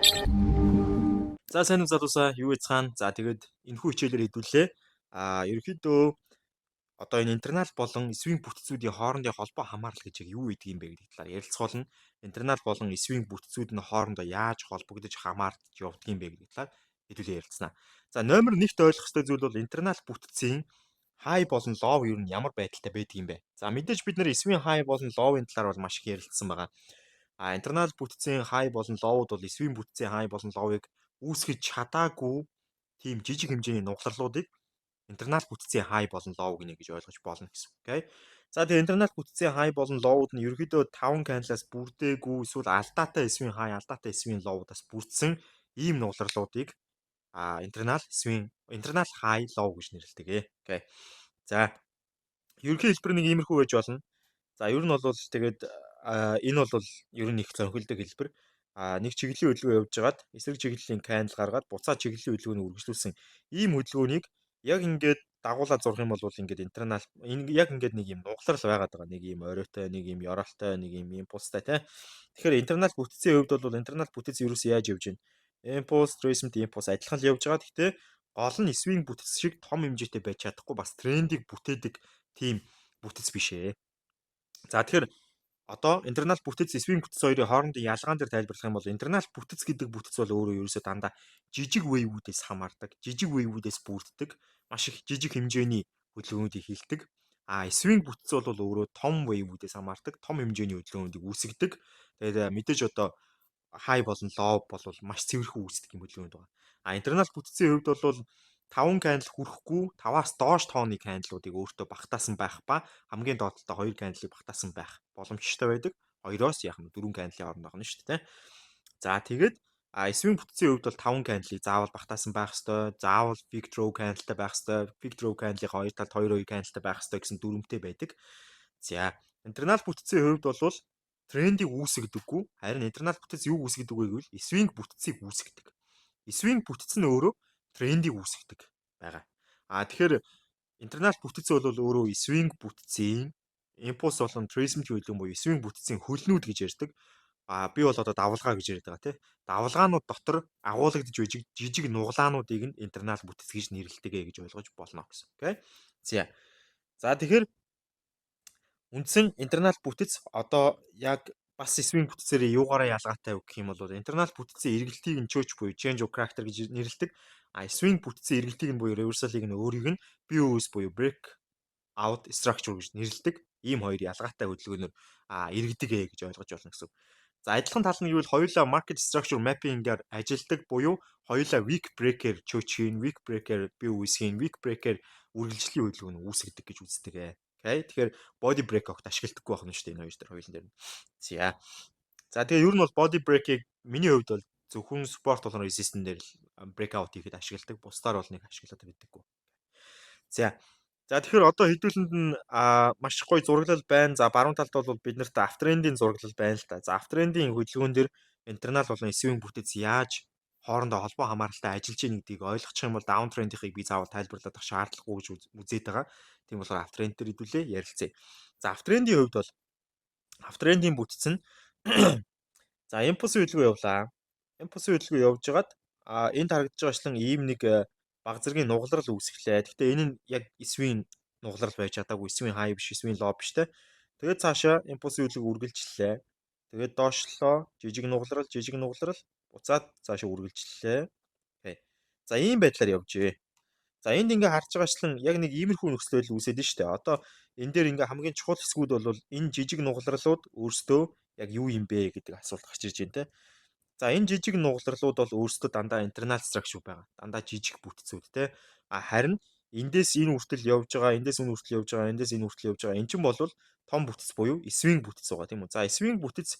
За сайн уу залуусаа юу яцгаана. За тэгээд энэхүү хичээлээр хэдүүлээ. Ерөнхийдөө одоо энэ интернал болон эсвийн бүтцүүдийн хоорондын холбоо хамаарлал гэж яг юу гэдэг юм бэ гэдэг талаар ярилцгаулна. Интернал болон эсвийн бүтцүүд нь хоорондоо яаж холбогдож хамаардж явдаг юм бэ гэдэг талаар хэдүүлээ ярилцсана. За номер 1-т ойлгох ёстой зүйл бол интернал бүтцийн хай болон лов ер нь ямар байдалтай байдаг юм бэ? За мэдээж бид нэр эсвийн хай болон ловын талаар бол маш их ярилцсан байгаа. Интернал бүтцийн хай болон ловууд бол эсвийн бүтцийн хай болон ловыг үүсгэж чадаагүй тийм жижиг хэмжээний нугалрлуудыг интернал бүтцийн хай болон лов гинэ гэж ойлгож болно гэсэн. Окей. За тэгээ интернал бүтцийн хай болон ловууд нь ерөөдөө 5 каналаас бүрдээгүй эсвэл алдаатай эсвийн хай, алдаатай эсвийн ловудаас бүрдсэн ийм нугалрлуудыг интернал хай лов гэж нэрлэдэг. Окей. За ерөнхий хэлбэр нэг иймэрхүү байж болно. За ер нь бол тэгээд энэ бол ер нь их цонхилдог хэлбэр. Нэг чиглэлийн хөдөлгөөн явьж байгаад эсрэг чиглэлийн candle гаргаад буцаад чиглэлийн хөдөлгөөнийг үргэлжлүүлсэн ийм хөдөлгөөнийг яг ингээд дагуулад зурх юм бол ингээд интернал энэ яг ингээд нэг юм нугалрал байгаад байгаа. Нэг юм оройтой, нэг юм ёроолтой, нэг юм импульстай тий. Тэгэхээр интернал бүтцийн хувьд бол интернал бүтэц ерөөс яаж явж байна? Импульс, трейсмент, импульс адилхан л явж байгаа. Гэхдээ гол нь эсвийн бүтэц шиг том хэмжээтэй байж чадахгүй бас трендийг бүтээдэг тийм бүтэц биш ээ. За тэгэхээр одоо интернал бүтэц эсвийн бүтэц хоёрын хоорондын ялгаан дээр тайлбарлах юм бол интернал бүтэц гэдэг бүтэц бол өөрөө ерөөсөө дандаа жижиг вейвүүдээс хамаардаг, жижиг вейвүүдээс бүрддэг, маш их жижиг хэмжээний хөдөлгөөнүүдийг хилдэг. Эсвийн бүтэц бол өөрөө том вейвүүдээс хамаардаг, том хэмжээний хөдөлгөөнүүдийг үүсгэдэг. Тэгээд мэдээж одоо хай болон лоу бол маш цэвэрхэн үүсдэг юм хөдөлгөөнд байгаа. Интернал бүтцийн хувьд бол 5 candle хүрэхгүй 5-аас доош тооны candle-уудыг өөртөө багтаасан байх ба хамгийн доотлолтой 2 candle-ыг багтаасан байх боломжтой байдаг. 2-оос яг нь 4 candle-ийн хооронд байгаа нь шүү дээ. За тэгээд эсвийн бүтцийн хувьд бол 5 candle-ыг заавал багтаасан байх ёстой. Заавал big throw candle-тай байх ёстой. Big throw candle-ийн хоёр талд 2 candle-тай байх ёстой гэсэн дүрмтэй байдаг. За интернал бүтцийн хувьд бол трендийг үүсгдэггүй. Харин интернал бүтэц юу үүсгдэг вэ гэвэл эсвийн бүтцийг үүсгдэг. Эсвийн бүтц нь өөрөө трендийг үүсгдэг байгаа. Тэгэхээр интернал бүтэц бол өөрөө эсвийн бүтцийн импульс болон трейсмент хөдөлгөөн буюу эсвийн бүтцийн хөлнүүд гэж ярьдаг. Би бол одоо давлгаа гэж яриад байгаа тий. Давлгаанууд дотор агуулгадж байж жижиг нугалаануудыг нь интернал бүтэц гэж нэрлэдэг гэж ойлгож болно гэсэн. Окей. За тэгэхээр үндсэн интернал бүтэц одоо яг бас эсвийн бүтцээрээ юугаараа ялгаатай вэ гэх юм бол интернал бүтцийн эргэлтийг нь чөөч буюу change of character гэж нэрлэдэг. Эсвийн бүтцийн эргэлтийг нь буюу reversal-ыг нь өөрийг нь BOS буюу break out structure гэж нэрлэдэг. Ийм хоёр ялгаатай хөдөлгөөнөөр эргэдэг гэж ойлгож болно гэсэн. За адилхан тал нь юу вэ? Хоёулаа market structure mapping-аар ажилладаг буюу хоёулаа week breaker чөөчийн, week breaker BOS-ийн, week breaker үргэлжлэлийн хөдөлгөөн үүсгэдэг гэж үздэг. Окей. Тэгэхээр body breakout ашигладаггүй байна шүү дээ энэ хоёр дээр хоёулын дээр. За тэгээ ер нь бол body break-ийг миний хувьд бол зөвхөн sport болон resistance дээр л breakout хийхэд ашигладаг. Бусдаар бол нэг ашиглаад байдаггүй. За тэгэхээр одоо хэдүүлэнд нь маш гоё зураглал байна. За баруун талд бол биднэрт aftrend-ийн зураглал байна л та. За aftrend-ийн хөдөлгөөн дээр интернал болон эсвийн бүтэц яаж хоорондоо холбоо хамааралтай ажиллаж байгааг гэдгийг ойлгочих юм бол downtrend-ийг би заавал тайлбарлаад авах шаардлагагүй гэж үзээд байгаа. Тийм болохоор uptrend дээр хэдүүлээ ярилцъя. За uptrend-ийн хувьд бол uptrend-ийн бүтц нь за импульс хөдөлгөөн явлаа. Импульс хөдөлгөөн явж хагаад энд харагдаж байгаачлан ийм нэг баг зэргийн нугалрал үүсгэлээ. Гэхдээ энэ нь яг эсвийн нугалрал байж чадаагүй, эсвийн хай биш, эсвийн лоо биш те. Тэгээд цаашаа импульс хөдөлгөөн үргэлжлэлээ. Тэгээд доошлоо, жижиг нугалрал, буцаад цаашаа үргэлжлэлээ. Окей. За ийм байдлаар явжээ. За энд ингээ харж байгаачлан яг нэг иймэрхүү нөхцөл байдал үүсээд нь шүү дээ. Одоо энэ дээр ингээ хамгийн чухал хэсгүүд бол энэ жижиг нугалрлууд өөрсдөө яг юу юм бэ гэдэг асуулт гарч ирж байна те. За энэ жижиг нугалрлууд бол өөрсдөө дандаа интернал structure байгаа. Дандаа жижиг бүтцүүд те. Харин эндээс энэ хүртэл явж байгаа, эндээс энэ хүртэл явж байгаа, эндээс энэ хүртэл явж байгаа. Эн чинь бол том бүтэц буюу эсвийн бүтэц байгаа тийм үү. За эсвийн бүтэц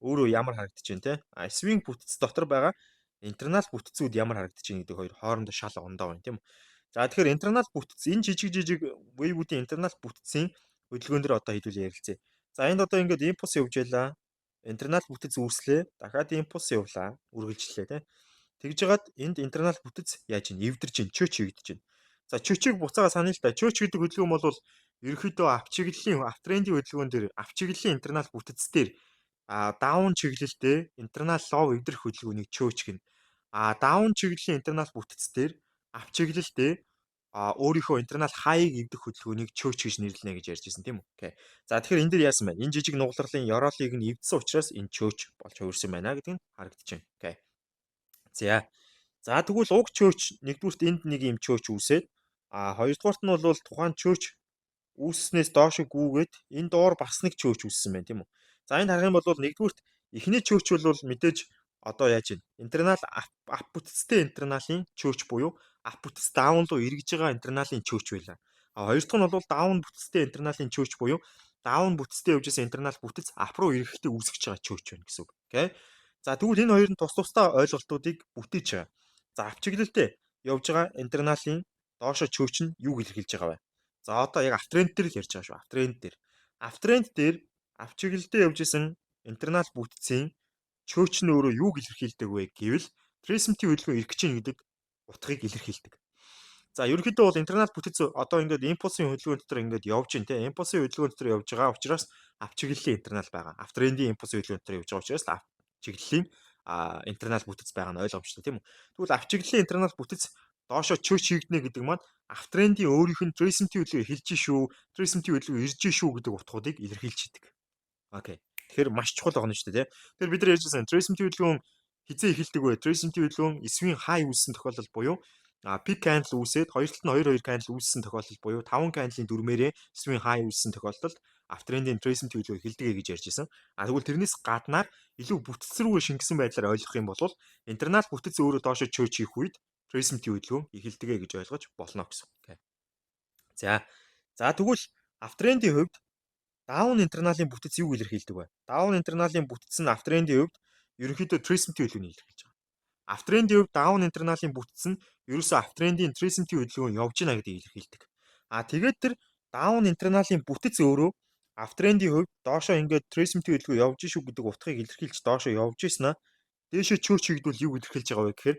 өөрөө ямар харагдаж байна те. Эсвийн бүтэц дотор байгаа интернал бүтцүүд ямар харагдаж байна гэдэг хоёр хоорондоо шал ондоо байна тийм үү. За тэгэхээр интернал бүтц энэ жижиг wave-үүдийн интернал бүтцийн хөдөлгөөн дээр одоо хэдүүл ярилцъя. За энд одоо ингээд импульс явж байлаа. Интернал бүтэц үүслээ. Дахиад импульс явлаа. Үргэлжлэлээ тий. Тэгж жагаад энд интернал бүтэц яаж ийн эвдэрч ийн чөөч хийгдэж байна. За чөөчийг буцаага санаа л та. Чөөч гэдэг хөдөлгөөн бол ерөөхдөө авчиглалийн автрендийн хөдөлгөөн дээр авчиглалийн интернал бүтэц дээр даун чиглэлтэй internal low эвдрэх хөдөлгөөнийг чөөч гэнэ. Даун чиглэлийн internal бүтэц дээр ав чиглэлтэй өөрийнхөө internal high-ыг эвдэх хөдөлгөөнийг чөөч гэж нэрлэнэ гэж ярьж ирсэн тийм үү? Окей. За тэгэхээр энэ дээр яасан байна? Энэ жижиг нугалралын ёроолыг нь эвдсэн учраас энэ чөөч болж хувирсан байна гэдэг нь харагдчихэв. Окей. За. За тэгвэл уг чөөч нэгдүгürt энд нэг юм чөөч үүсээд хоёрдугаарт нь бол тухайн чөөч үүсснээс доош гүүгээд энэ доор бас нэг чөөч үүссэн байна тийм үү. За энд харах юм бол нэгдүгürt эхний чөөч бол мэдээж одоо яаж вэ? Интернал ап бүтцтэй интерналын чөөч буюу ап бүтц даун руу эргэж байгаа интерналын чөөч байлаа. Хоёр дахь нь бол даун бүтцтэй интерналын чөөч буюу даун бүтцтэй явж байгаа интернал бүтэц ап руу эргэхдээ үүсгэж байгаа чөөч байна гэсэн үг. Окей. За тэгвэл энэ хоёр нь тус тусдаа ойлголтуудыг бүтээж байгаа. За ав чиглэлтэй явж байгаа интерналын доошо чөөч нь юуг илэрхийлж байгаа вэ? За одоо яг автренд дээр л ярьж байгаа шүү. Автренд дээр. Автренд дээр ав чиглэлдээ явж исэн интернал бүтцийн чөөч нь өөрөө юуг илэрхийлдэг вэ гэвэл трейсментийн хөдөлгөөн эргэж чинь гэдэг утгыг илэрхийлдэг. За ерөнхийдөө бол интернал бүтэц одоо ингээд импульсын хөдөлгөөн дотор ингээд явж байна те. Импульсын хөдөлгөөн дотор явж байгаа учраас ав чиглэлийн интернал байгаа. Автрендийн импульсын хөдөлгөөн дотор явж байгаа учраас ав чиглэлийн интернал бүтэц байгаа нь ойлгомжтой тийм үү. Тэгвэл ав чиглэлийн интернал бүтэц доошо чөөч хийгднэ гэдэг маань автрендийн өөрийнх нь трейсментийн хөдөлгөөн эхэлж шүү, трейсментийн хөдөлгөөн ирж шүү гэдэг утгуудыг илэрхийлж идэг. Окей. Тэгэхээр маш чухал байна шүү дээ. Тэгэхээр бид нар ярьжсэн трейсментийн хөдөлгөөн хизээ эхэлдэг вэ? Трейсментийн хөдөлгөөн эсвийн хай үүссэн тохиолдол буюу пик candle үүсээд хоёр талд нь 2 candle үүссэн тохиолдол буюу 5 candle-ийн дөрмээрээ эсвийн хай үүссэн тохиолдолд автрендийн трейсментийн хөдөлгөөн эхэлдэг гэж ярьжсэн. Тэгвэл тэрнээс гаднаар илүү бүтц рүү шингэсэн байдлаар ойлгох юм бол интернал бүтэц өөрөө доошо чөөж хийх үед трейсментийн хөдөлгөөн эхэлдэг гэж ойлгож болно гэсэн. Окей. За тэгвэл автрендийн хувьд даун интерналын бүтэц юу илэрхийлдэг вэ? Даун интерналын бүтэц нь автрендийн хувьд ерөнхийдөө трейсментийн хөдөлгөөнийг илэрхийлж байгаа. Автрендийн хувьд даун интерналын бүтэц нь ерөөсөө автрендийн трейсментийн хөдөлгөөн явж байна гэдгийг илэрхийлдэг. Тэгээд тэр даун интерналын бүтэц өөрөө автрендийн хувьд доошоо ингээд трейсментийн хөдөлгөөн явж шүү гэдэг утгыг илэрхийлж доошоо явж ийснаа дээшээ чөөч хийгдвэл юу илэрхийлж байгаа вэ гэхээр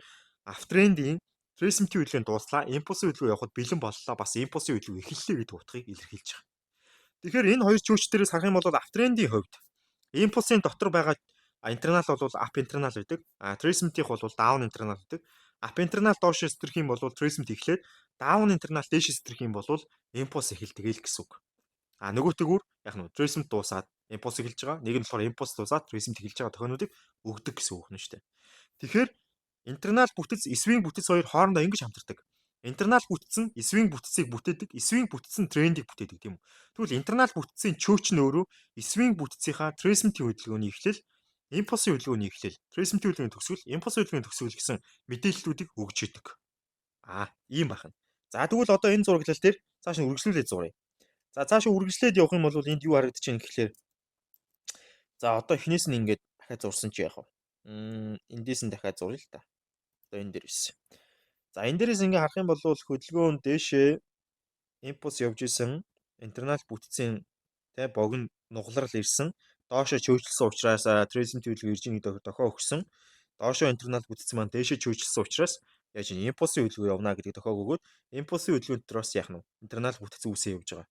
автрендийн трейсментийн хөдөлгөөнд дууслаа, импульсын хөдөлгөөн явахад бэлэн боллоо, бас импульсын хөдөлгөөн эхэллээ гэдэг утгыг илэрхийлж байгаа. Тэгэхээр энэ хоёр чөөчтөрөөс харах юм бол автрендийн хувьд импульсын дотор байгаа интернал бол ап интернал байдаг. Трейсментийнх бол даун интернал байдаг. Ап интернал доош стрэх юм бол трейсмент эхлээд даун интернал дээш стрэх юм бол импульс эхэлдэг л гэсэн үг. Нөгөөтгөр яг нь трейсмент дуусаад импульс эхэлж байгаа. Нэг нь болохоор импульс дуусаад трейсмент эхэлж байгаа тохиолдлыг өгдөг гэсэн үг нь шүү дээ. Тэгэхээр интернал бүтэц, эсвийн бүтэц хоёр хоорондоо ингэж хамтардаг. Интернал бүтэц нь эсвийн бүтцийг бүтээдэг, эсвийн бүтэц нь трендийг бүтээдэг тийм үү. Тэгвэл интернал бүтцийн чөөч нь өөрөө эсвийн бүтцийнхаа трейсментийн хөдөлгөөний эхлэл, импульсын хөдөлгөөний эхлэл, трейсментийн хөдөлгөөний төгсгөл, импульсын хөдөлгөөний төгсгөл гэсэн мэдээллүүдийг өгч идэг. Ийм байна. За тэгвэл одоо энэ зураглал дээр цааш нь үргэлжлүүлээд зуръя. За цааш үргэлжлээд явах юм бол энд юу харагдаж байна гэхлээр за одоо эхнээс нь ингээд дахиад зурсан чи яах вэ? Эндээс нь дахиад зуръя л та. Одоо энэ дээр ирсэн. За энэ дээрээс ингээ харах юм бол хөдөлгөөн дээшээ импульс явж исэн интернал бүтцийн богино нугалрал ирсэн. Доошоо чөөжлсөн учраас трейсментийн хөдөлгөөн ирж байгаа дохио өгсөн. Доошоо интернал бүтц маань дээшээ чөөжлсөн учраас яаж ийм импульсын хөдөлгөөн явна гэдэг дохиог өгөөд импульсын хөдөлгөөн дотроос яах нь интернал бүтц үүсээ явж байгаа.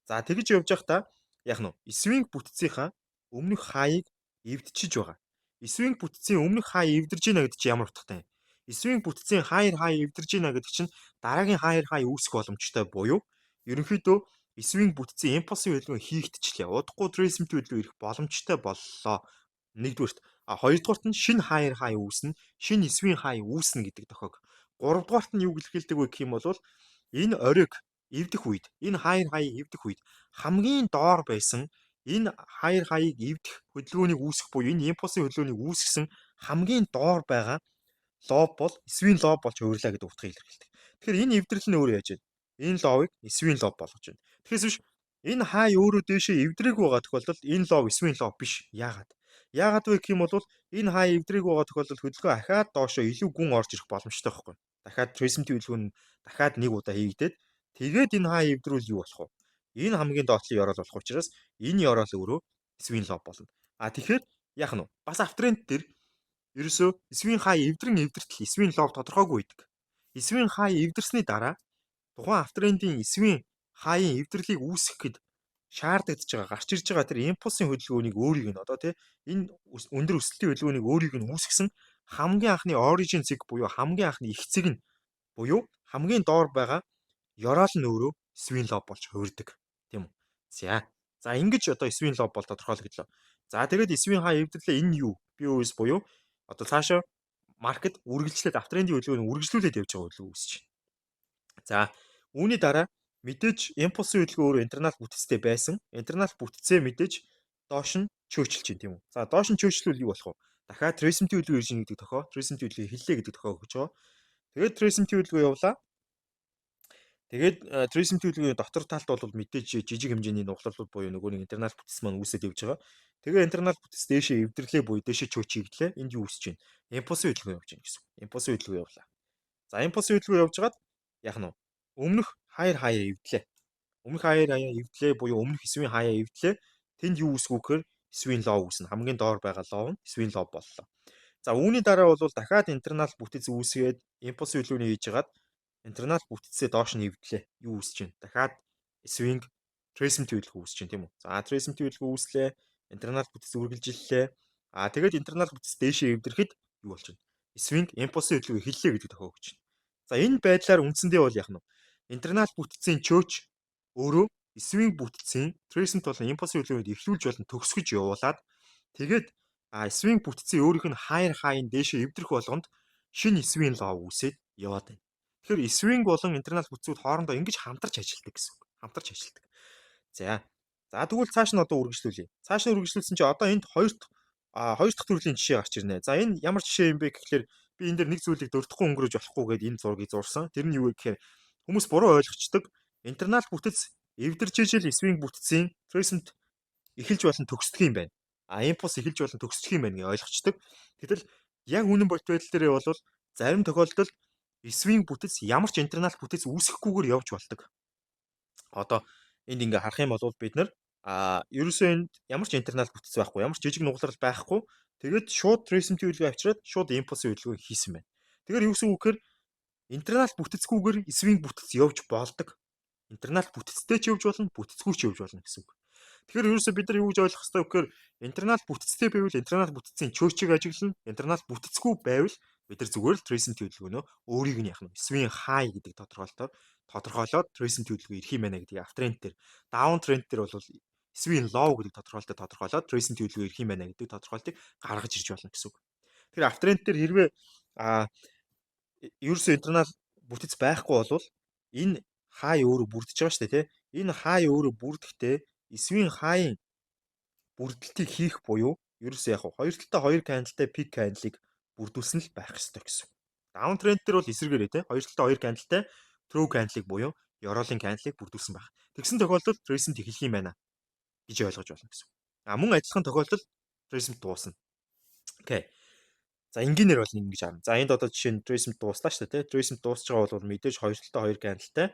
За тэгж явж байхдаа яах нь эсвийн бүтцийнхаа өмнөх хаийг эвдчиж байгаа. Эсвийн бүтцийн өмнөх хай эвдэрж байна гэдэг чинь ямар утгатай вэ? Эсвийн бүтцийн хай эвдэрж байна гэдэг чинь дараагийн хай үүсэх боломжтой буюу ерөнхийдөө эсвийн бүтцийн импульсын хөдөлгөөн хийгдчихлээ. Удахгүй трейсментийн хөдөлгөөн ирэх боломжтой боллоо. Нэгдүгürt. Хоёрдугаарт нь шинэ хай үүснэ, шинэ эсвийн хай үүснэ гэдэг дохиог. Гуравдугаарт нь юу илэрхийлдэг вэ гэх юм бол энэ ориг эвдэх үед, энэ хай эвдэх үед хамгийн доор байсан энэ хаяыг эвдэх хөдөлгөөнийг үүсгэх буюу энэ импульсын хөдөлгөөнийг үүсгэсэн хамгийн доор байгаа лоб бол эсвийн лоб болж хувирлаа гэдэг утгыг илэрхийлдэг. Тэгэхээр энэ эвдрэл нь өөрөө яаж вэ? Энэ лобыг эсвийн лоб болгож байна. Тэгэхээс биш энэ хай өөрөө дээшээ эвдрээгүй байгаа тохиолдолд энэ лоб эсвийн лоб биш. Яагаад? Яагаад вэ гэх юм бол энэ хай эвдрээгүй байгаа тохиолдолд хөдөлгөөн ахаад доошоо илүү гүн орж ирэх боломжтой байхгүй. Дахиад трейсментийн хөдөлгөөн дахиад нэг удаа хийгдээд тэгээд энэ хай эвдрүүл юу болох вэ? Энэ хамгийн доотлын ёроол болох учраас энэ ёроол өөрөө эсвийн лоб болно. Тэгэхээр яах нь вэ? Бас автренд дээр ерөөсөө эсвийн хай эвдэртэл эсвийн лоб тодорхойгүй байдаг. Эсвийн хай эвдэрсний дараа тухайн автрендийн эсвийн хаийн эвдэрлийг үүсгэхэд шаардагдж байгаа, гарч ирж байгаа тэр импульсын хөдөлгөөнийг өөрийг нь одоо тий энэ өндөр өсөлтийн хөдөлгөөнийг өөрийг нь үүсгэсэн хамгийн анхны origin zig буюу хамгийн анхны их зэг нь буюу хамгийн доор байгаа ёроол нь өөрөө swing lob болж хувирдаг тийм үү. За ингэж одоо swing lob бол тодорхойлогдлоо. За тэгээд swing high эвдэрлээ энэ юу? POS буюу одоо цаашаа маркет үргэлжлээд аптрендing хөдөлгөөнийг үргэлжлүүлээд явж байгаа хөдөлгөөн үүсэж байна. За үүний дараа мэдээж импульсын хөдөлгөөн өөрөө интернал бүтцтэй байсан. Интернал бүтцээ мэдээж доош нь чөөчилж чинь тийм үү. За доош нь чөөчлөл юу болох вэ? Дахиад трейсментийн хөдөлгөөн ирж ийн гэдэг тохио, трейсментийн хөдөлгөөн хэллээ гэдэг тохио өгч байгаа. Тэгээд трейсментийн хөдөлгөөн явуулаа. Тэгээд трейсментийн хөдөлгөөний дотор талд бол мэдээж жижиг хэмжээний нуглалууд буюу нөгөө нэг интернал бүтц маань үүсэж явж байгаа. Тэгээ интернал бүтц дээшээ эвдэрлээ буюу дээшээ чөөчиглээ. Энд юу үүсэж байна? Импульсын хөдөлгөөн явж байна гэсэн. Импульсын хөдөлгөөн явуулаа. За импульсын хөдөлгөөн явжгаад яах нь вэ? Өмнөх хаяа эвдлээ. Өмнөх хаяа эвдлээ буюу өмнөх свин хаяа эвдлээ. Тэнд юу үүсгүү гэхээр свин лоо үүснэ. Хамгийн доор байгаа лоо нь свин лоо боллоо. За үүний дараа бол дахиад интернал бүтэц үүсгээд импульсын хөдөлгөөний хийжгаад интернал бүтцээ доош нь эвдлээ. Юу үүсэж байна? Дахиад swing tracement хөдөлгөөн үүсэж байна тийм үү? За tracement хөдөлгөөн үүслээ. Интернал бүтц үргэлжиллээ. Тэгээд интернал бүтц дээшээ эвдэрэхэд юу болж байна? Swing импульсын хөдөлгөөн эхэллээ гэдэг тохиог өгч байна. За энэ байдлаар үндсэндээ бол яах нь вэ? Интернал бүтцийн чөөч өөрөө swing бүтцийн tracement болон импульсын хөдөлгөөнд эхлүүлж болон төгсгөж явуулаад тэгээд swing бүтцийн өөрийнх нь хайн дээшээ эвдэрэх болгонд шинэ swing law үүсээд яваад байна. Тэгэхээр swing болон интернал бүтцүүд хоорондоо ингэж хамтарч ажилладаг гэсэн үг. Хамтарч ажилладаг. За тэгвэл цааш нь одоо үргэлжлүүлье. Цааш нь үргэлжлүүлсэн чинь одоо энд хоёр дахь төрлийн жишээ гарч ирнэ. За энэ ямар жишээ юм бэ гэхлээр би энэ дэр нэг зүйлийг дурдахгүй өнгөрөөж болохгүй гэдээ энэ зургийг зурсан. Тэр нь юу вэ гэхээр хүмүүс буруу ойлгочдөг. Интернал бүтэц эвдэрч ижил swing бүтцийн tracement эхэлж болон төгсдөг юм байна. Импульс эхэлж болон төгсдөг юм байна гэж ойлгочдөг. Гэтэл яг үнэн бодит байдал дээр бол зарим тохиолдолд swing бүтэц ямар ч интернал бүтэц үүсэхгүйгээр явж болдог. Одоо энд ингээ харах юм бол бид нар ерөөсөө энд ямар ч интернал бүтэц байхгүй, ямар ч жижиг нугалрал байхгүй. Тэгээд шууд трейсментийн хөдөлгөөн авчираад шууд импульсын хөдөлгөөн хийсэн байна. Тэгэхээр юу гэсэн үг гэхээр интернал бүтэцгүйгээр swing бүтэц явж болдог. Интернал бүтэцтэй ч явж болно, бүтэцгүй ч явж болно гэсэн үг. Тэгэхээр ерөөсөө бид нар юу гэж ойлгох хэрэгтэй вэ гэхээр интернал бүтэцтэй байвал интернал бүтэцийн чөөчийг ажиглана. Интернал бүтэцгүй байвал бид нар зүгээр л трейсментийн хөдөлгөөнөө өөрийг нь яах нь swing high гэдэг тодорхойлоод трейсментийн хөдөлгөөн ирэх юм байна гэдэг аптренд дээр. Даун тренд дээр бол swing low гэдэг тодорхойлоод трейсментийн хөдөлгөөн ирэх юм байна гэдэг тодорхойлтыг гаргаж ирж болно гэсэн үг. Тэгэхээр аптренд дээр хэрвээ ерөөсөө интернал бүтэц байхгүй бол энэ хай өөрөө бүрдэж байгаа шүү дээ, тий? Энэ хай өөрөө бүрдэхдээ swing high-ын бүрдэлтийг хийх буюу ерөөсөө яг хоёр талтай хоёр кандалтай пик кандалыг бүрдүүлсэн л байх ёстой гэсэн. Даун тренд дээр бол эсрэгээрээ тий хоёр талтай хоёр кандалтай throw кандалыг буюу ёроолын кандалыг бүрдүүлсэн байх. Тэгсэн тохиолдолд tracement эхлэх юм байна гэж ойлгож болно гэсэн. Мөн адилхан тохиолдолд tracement дуусна. Окей. За энгийнээр бол ингэж харна. За энд одоо жишээ нь tracement дууслаа шүү дээ тий. Tracement дуусж байгаа бол мэдээж хоёр талтай хоёр кандалтай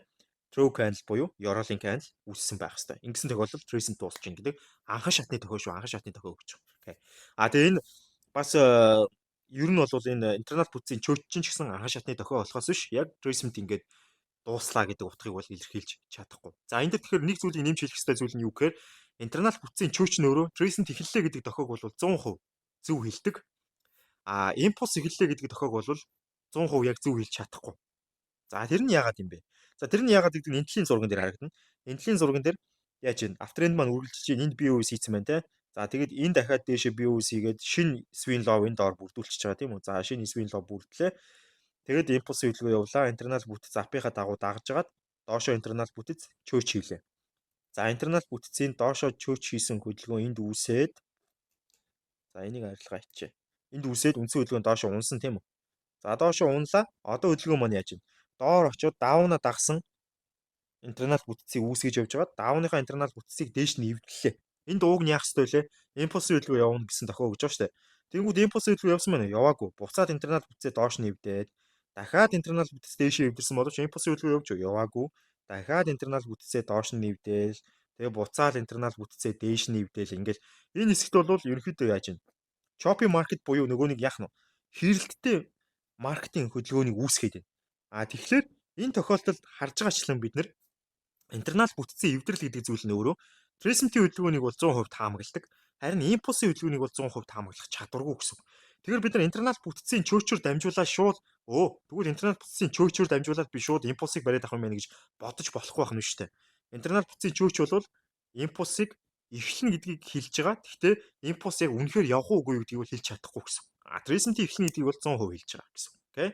throw candle буюу ёроолын candle үүссэн байх хэвээр. Ингэсэн тохиолдолд tracement дуусч ийн гэдэг анхан шатны тохио шүү. Анхан шатны тохио өгч байгаа. Окей. Тэгээ энэ бас ер нь бол энэ интернал бүтцийн чөөччин ч гэсэн анхан шатны тохио болохоос биш яг tracement ингээд дууслаа гэдэг утгыг бол илэрхийлж чадахгүй. За энэ дэр тэгэхээр нэг зүйлийг нэмж хэлэх хэрэгтэй зүйл нь юу гэхээр интернал бүтцийн чөөч нь өөрөө tracement эхэллээ гэдэг тохиог бол 100% зөв хэлдэг. Импульс эхэллээ гэдэг тохиог бол 100% яг зөв хэлж чадахгүй. За тэр нь яагаад юм бэ? За тэр нь яагаад гэдэг нь энтлийн зурган дээр харагдана. Энтлийн зурган дээр яаж вэ? Аптренд маань үргэлжилж чинь энд BOS хийсэн байна те. За тэгээд энэ дахиад дээшээ BOS хийгээд шинэ swing low энэ доор бүрдүүлчихэж байгаа тийм үү? За шинэ swing low бүрдлээ. Тэгээд импульсын хөдөлгөөн явуулаа. Интернал бүтэц апийнхаа дагуу дагаж жагаад доошоо интернал бүтэц чөөч хийлээ. За интернал бүтцийн доошоо чөөч хийсэн хөдөлгөөн энд үүсээд за энийг арилгаа хийчихэ. Энд үүсээд үндсэн хөдөлгөөн доошоо унсан тийм үү? За доошоо унлаа. Одоо хөдөлгөөн маань яаж вэ? Доор очиод даавна дагсан интернал бүтцийг үүсгэж явж байгаа. Даавныхаа интернал бүтцийг дээш нь эвдлээ. Энд ууг нь яах ёстой вэ? Импульсын хөдөлгөөн явуулна гэсэн тохиог өгж байгаа шүү дээ. Тэнгүүд импульсын хөдөлгөөн явсан байна уу? Яваагүй. Буцаад интернал бүтцээ доош нь эвдээд дахиад интернал бүтц дээшээ эвдэрсэн боловч импульсын хөдөлгөөн явж яваагүй. Дахиад интернал бүтцээ доош нь эвдээл. Тэгээ буцаал интернал бүтцээ дээш нь эвдээл. Ингээл энэ хэсэгт бол ерөнхийдөө яаж вэ? Choppy market буюу нөгөө нэг яах нь хэрэлттэй маркетинг хөдөлгөөнийг үүсгээд байна. Тэгэхээр энэ тохиолдолд харж байгаачлан бид нар интернал бүтцийн эвдрэл гэдэг зүйл нь өөрөө Трейсментийн хөдөлгөөнийг бол 100% таамагладаг. Харин импульсын хөдөлгөөнийг бол 100% таамаглах чадваргүй гэсэн үг. Тэгэхээр бид нар интернал бүтцийн чөөчөөр дамжуулаад шууд тэгвэл интернал бүтцийн чөөчөөр дамжуулаад би шууд импульсыг бариад авах юм байна гэж бодож болохгүй байх нь шүү дээ. Интернал бүтцийн чөөч бол импульсыг эхлэн гэдгийг хэлж байгаа. Гэхдээ импульс яг үнэхээр явах уугүй юу гэдгийг хэлж чадахгүй гэсэн. Трейсментийн эхлэн гэдгийг бол 100% хэлж байгаа гэсэн. Окей.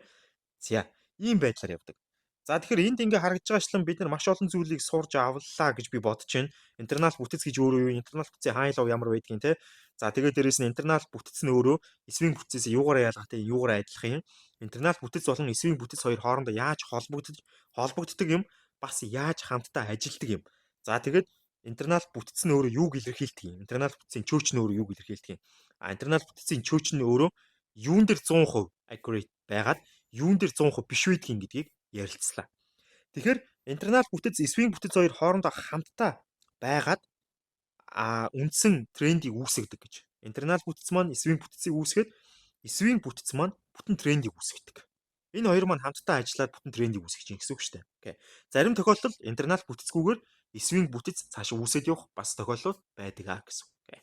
За, ийм байдлаар явдаг. За тэгэхээр энд ингээ харагдж байгаачлан бид нар маш олон зүйлийг сурж авлаа гэж би бодож байна. Интернал бүтэц гэж өөрөө юу? Интернал бүтцийн хайлав ямар байдгийг те. За тэгээд дээрэс нь интернал бүтэц нь өөрөө эсвийн бүтцээс юугаараа ялгаатай, юугаараа адилхан юм. Интернал бүтэц болон эсвийн бүтэц хоёр хоорондоо яаж холбогддог юм, бас яаж хамтдаа ажилдаг юм. За тэгээд интернал бүтэц нь өөрөө юуг илэрхийлдэг юм? Интернал бүтцийн чөөч нь өөрөө юуг илэрхийлдэг юм? Интернал бүтцийн чөөч нь өөрөө юун дээр 100% accurate байгаад юун дээр 100% биш байдгийг гэдгийг ярилцлаа. Тэгэхээр интернал бүтэц, эсвийн бүтэц хоёр хоорондоо хамтдаа байгаад үндсэн трендийг үүсгэдэг гэж. Интернал бүтэц маань эсвийн бүтэцийг үүсгээд эсвийн бүтэц маань бүтэн трендийг үүсгэдэг. Энэ хоёр маань хамтдаа ажиллаад бүтэн трендийг үүсгэж чинь гэсэн үг шүү дээ. Окей. Зарим тохиолдолд интернал бүтэцгүйгээр эсвийн бүтэц цаашаа үүсээд явах бас тохиолдол байдаг гэсэн. Окей.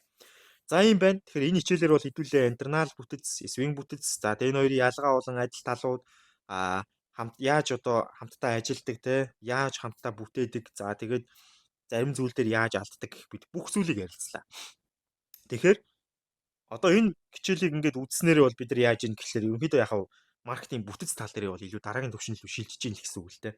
За ийм байна. Тэгэхээр энэ хичээлээр бол хэдүүлээ интернал бүтэц, эсвийн бүтэц, за энэ хоёрын ялгаа болон адил талууд яаж хамтдаа ажилдаг те, яаж хамтдаа бүтээдэг, за тэгээд зарим зүйл дээр яаж алддаг гэх бид бүх зүйлийг ярилцлаа. Тэгэхээр одоо энэ хичээлийг ингээд үзснээрээ бол бид нар яаж ийн гэхлээр ерөнхийдөө яг маркетинг бүтэц тал дээр бол илүү дараагийн түвшинд рүү шилжиж ийн гэсэн үг л те.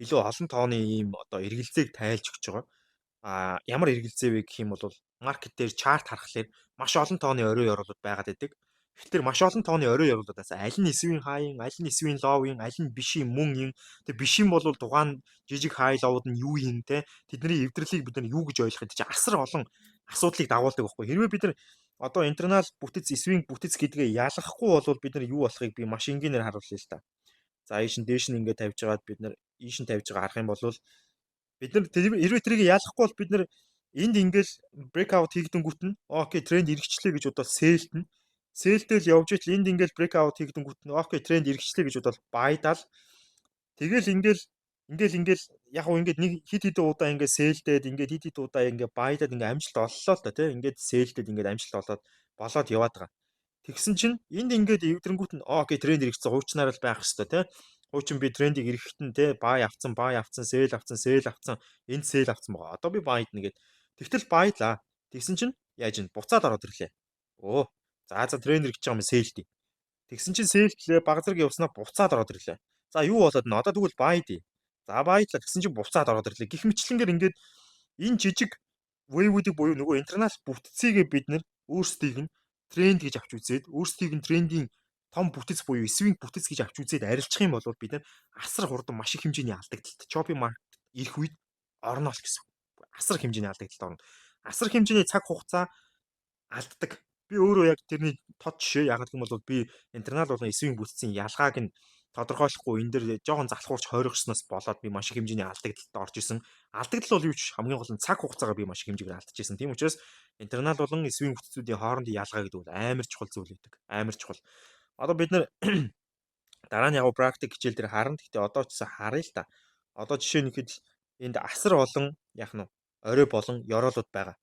Илүү олон тооны ийм одоо эргэлзээг тайлж өгч байгаа. Ямар эргэлзээ вэ гэх юм бол маркет дээр чарт харахаар маш олон тооны орой оруулалт байгаад байдаг. Тэгэхээр маш олон тооны орой оруулалтаас аль нь эсвийн хаян, аль нь эсвийн ловын, аль нь бишийн мөн юм. Тэг бишийн бол тухайн жижиг хай ловууд нь юу юм те. Тэдний эвдэрлийг бид нар юу гэж ойлгох гэдэг чинь асар олон асуудлыг дагуулдаг байхгүй. Хэрвээ бид нар одоо интернал бүтэц, эсвийн бүтэц гэдгээ ялгахгүй бол бид нар юу болохыг би маш энгийнээр харуулъя л та. За ийш нь дээш нь ингээд тавьж байгаад бид нар ийш нь тавьж байгаа харах юм бол бид нар хэрвээ тэрийг ялахгүй бол бид нар энд ингээл breakout хийгдэнгүүт нь окей тренд эргэжлээ гэж бодоод сээлтэл явж итл энд ингээл breakout хийгдэнгүүт нь окей тренд эргэжлээ гэж бодоод байдаал тэгэл ингээл яг уу ингээд нэг хит хитэн удаа ингээд сээлдээд ингээд хит хит удаа ингээд байдаад ингээд амжилт оллоо л та тийм ингээд сээлдээд ингээд амжилт болоод яваад байгаа. Тэгсэн чинь энд ингээд эвдрэнгүүт нь окей тренд эргэжсэн хуучнаар л байх хэвээр тийм хуучин би трендийг эрэхтэн те бай авцсан, сeel авцсан, энд сeel авцсан байгаа. Одоо би байд нэгээд тэгтэл баялаа. Тэгсэн чинь яаж ин буцаад ороод ирлээ. За тренд эргэж байгаа юм сээлдий. Тэгсэн чинь сээлдлээ баг зэрэг явснаа буцаад ороод ирлээ. За юу болоод н одоо тэгвэл байд. За баялаа тэгсэн чинь буцаад ороод ирлээ. Гэх мэтлэнгээр ингээд энэ жижиг wave-үүдийг буюу нөгөө интернал бүтцийгээ бид нэр өөрсдийг нь тренд гэж авч үзээд өөрсдийг нь трендing том бүтэц буюу эсвийн бүтэц гэж авч үзээд арилжах юм бол бид нар асар хурдан маш их хэмжээний алдагдлалт shopping market ирэх үед орно л гэсэн. Асар хэмжээний алдагдлалт орно. Асар хэмжээний цаг хугацаа алддаг. Би өөрөө яг тэрний тод жишээ яг гэх юм бол би интернал болон эсвийн бүтцийн ялгааг нь тодорхойлохгүй энэ дэр жоохон залхуурч хойрогсноос болоод би маш их хэмжээний алдагдлалд орж исэн. Алдагдал бол юу ч хамгийн гол нь цаг хугацаагаар би маш их хэмжээгээр алдчихсан. Тийм учраас интернал болон эсвийн бүтцүүдийн хоорондын ялгаа гэдэг бол амар чухал зүйл байдаг. Амар чухал. Одоо бид нар дараа нь яг практик хичээл дээр харна. Гэхдээ одоо ч гэсэн харъя л та. Одоо жишээ нь ихэд энд асар олон яг нь орой болон ёроолууд байгаа.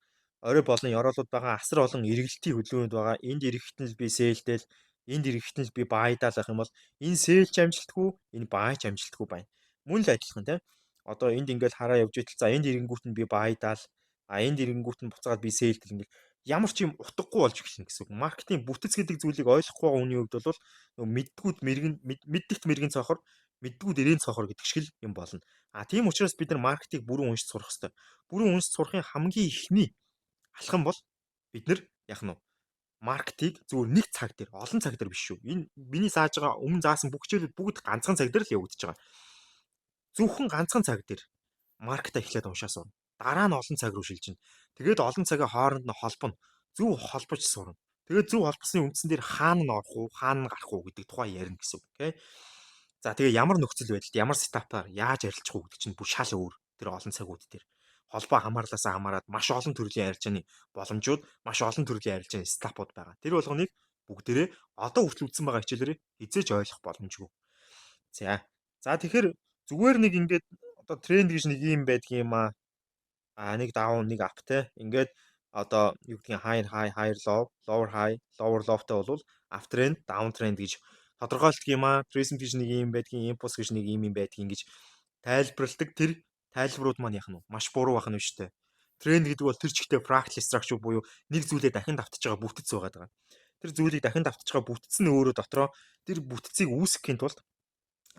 Орой болон ёроолууд байгаа асар олон эргэлтийн хөдөлгөөнүүд байгаа. Энд эргэхтэн л би сээлдэл, энд эргэхтэн л би байдаал ах юм бол энэ сээлч амжилтгүй, энэ баач амжилтгүй байна. Мөн л адилхан тийм. Одоо энд ингээд хараа явж итэл за энд эрэнгүүт нь би байдаал, энд эрэнгүүт нь буцаад би сээлдэл ингээд ямар ч юм утгагүй болж эхэлнэ гэсэн үг. Маркетинг бүтэц гэдэг зүйлийг ойлгохгүй байгаа хүний хувьд бол мэддгүүд мэрэгэн мэддэгт мэрэгэн цохор, мэддгүүд эрээн цохор гэдэг шиг л юм болно. Тийм учраас бид нар маркетинг бүрэн уншиж сурах хэрэгтэй. Бүрэн уншиж сурахын хамгийн ихний алхам бол бид нар яг нь маркетинг зөвхөн нэг цаг дээр, олон цаг дээр биш шүү. Энэ миний зааж байгаа өмнө заасан бүх хичээлүүд бүгд ганцхан цаг дээр л явагдаж байгаа. Зөвхөн ганцхан цаг дээр маркетаа эхлээд уншаас сурна. Дараа нь олон цаг руу шилжинэ. Тэгээд олон цагийн хооронд нь холбоно. Зөв холбож сурна. Тэгээд зөв холбосны үндсэн дээр хаана нь орох уу, хаана нь гарах уу гэдэг тухай ярина гэсэн үг. Окей. За тэгээ ямар нөхцөл байдалд ямар сетапаар яаж арилжах уу гэдэг чинь бүр шал өөр. Тэр олон цагууд дээр холбоо хамаарлаасаа хамаарат маш олон төрлийн арилжааны боломжууд, маш олон төрлийн арилжааны сетапууд байгаа. Тэр болгоныг бүгдээрээ одоо хүртэл үзсэн байгаа хичээлээрээ хизээж ойлгох боломжгүй. За тэгэхээр зүгээр нэг ингээд одоо тренд гэж нэг юм байдг юм аа. нэг даун, нэг ап те. Ингээд одоо юу гэдгийг high high higher low, lower high, lower lowтай болвол up trend, down trend гэж тодорхойлдог юм аа. Crescent гэж нэг юм байдгийн, impulse гэж нэг юм байдгийн гэж тайлбарладаг. Тэр тайлбарууд маань яах нь вэ? Маш буруу байх нь шүү дээ. Тренд гэдэг бол тэр чигтээ fractal structure буюу нэг зүйлээ дахин давтаж байгаа бүтц байгаа даа. Тэр зүйлийг дахин давтаж байгаа бүтц нь өөрөө дотроо тэр бүтцийг үүсгэхийн тулд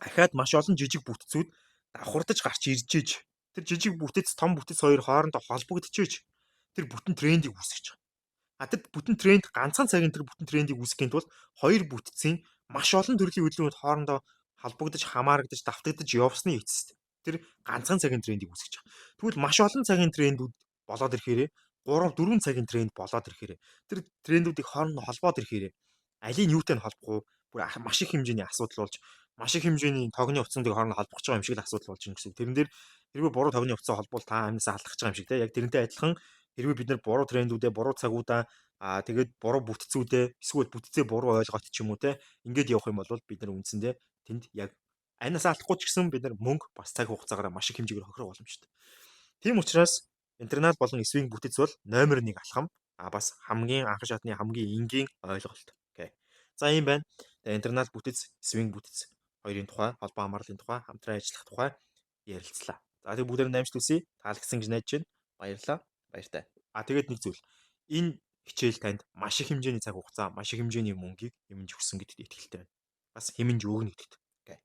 ахаад маш олон жижиг бүтцүүд давхардаж гарч ирж иж тэр жижиг бүтэц том бүтэц хоёр хоорондоо холбогдчихэж тэр бүтэн трендийг үүсгэж байгаа. Тэр бүтэн тренд ганцхан цагийн тэр бүтэн трендийг үүсгэхийн тулд хоёр бүтцийн маш олон төрлийн хөдөлгөөнд хоорондоо холбогдож хамаарагдаж давтагдаж явсны эцэст тэр ганцхан цагийн трендийг үүсгэж байгаа. Тэгвэл маш олон цагийн трендүүд болоод ирэхээрээ 3 4 цагийн тренд болоод ирэхээрээ тэр трендүүдийг хоорондоо холбоод ирэхээрээ алийг нь юутай нь холбох уу? Бүр маш их хэмжээний асуудал болж маш их хэмжээний тогны утсуудыг хоорондоо холбох байгаа юм шиг л асуудал болж байна гэсэн. Тэрэн дээр хэрвээ буруу тогны утсаа холбол та амнасаа алдах гэж байгаа юм шиг те. Яг тэрнтэй адилхан хэрвээ бид нар буруу трендүүдээ, буруу цагуудаа тэгээд буруу бүтцүүдээ эсвэл бүтцээ буруу ойлгоод ч юм уу те ингээд явах юм бол бид нар үндсэндээ тэнд яг анасаа алдахгүй ч гэсэн бид нар мөнгө бас цаг хугацаагаар маш их хэмжээгээр хохирох боломжтой. Тийм учраас интернал болон свинг бүтэц бол номер 1 алхам. Бас хамгийн анхан шатны хамгийн энгийн ойлголт. Окей. За ийм байна. Тэгээ интернал бүтэц, свинг бүтэц хоёрын тухай, холбоо хамаарлын тухай, хамтран ажиллах тухай ярилцлаа. За тэгээ бүгдээр нь амжилт хүсье. Таалагдсан гэж найдаж байна. Баярлалаа. Баяртай. Тэгээд нэг зүйл. Энэ хичээл танд маш их хэмжээний цаг хугацаа, маш их хэмжээний мөнгийг хэмнж өгсөн гэдэгт итгэлтэй байна. Бас хэмнж өгнө гэдэгт. Окей.